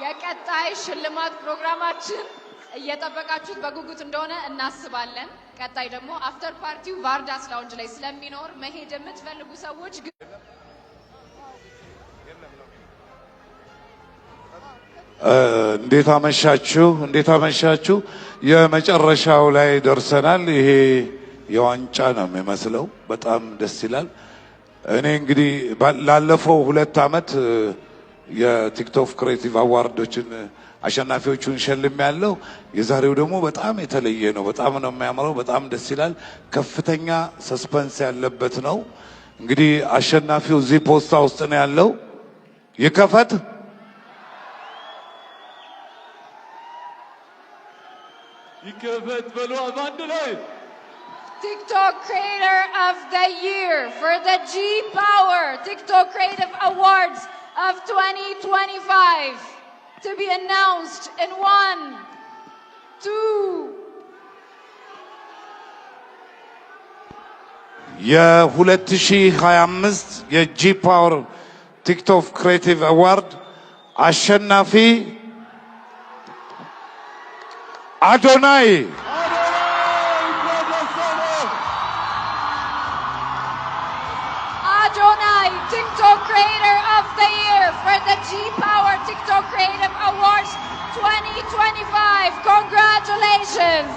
የቀጣይ ሽልማት ፕሮግራማችን እየጠበቃችሁት በጉጉት እንደሆነ እናስባለን። ቀጣይ ደግሞ አፍተር ፓርቲው ቫርዳስ ላውንጅ ላይ ስለሚኖር መሄድ የምትፈልጉ ሰዎች እንዴት አመሻችሁ። የመጨረሻው ላይ ደርሰናል። ይሄ የዋንጫ ነው የሚመስለው። በጣም ደስ ይላል። እኔ እንግዲህ ላለፈው 2 ዓመት የቲክቶክ ክሬቲቭ አዋርዶችን አሸናፊዎቹን ሸልም ያለው የዛሬው ደግሞ በጣም የተለየ ነው። በጣም ነው የሚያምረው። በጣም ደስ ይላል። ከፍተኛ ሰስፐንስ ያለበት ነው። እንግዲህ አሸናፊው እዚህ ፖስታ ውስጥ ነው ያለው። ይከፈት በሉ አንድ ላይ TikTok Creator of the Year for the G Power TikTok Creative Awards of 2025 to be announced in 1, 2. የ2025 የጂ ፓወር ቲክቶክ ክሬቲቭ አዋርድ አሸናፊ አዶናይ TikTok Creator of the Year for the G Power TikTok Creative Awards 2025. Congratulations!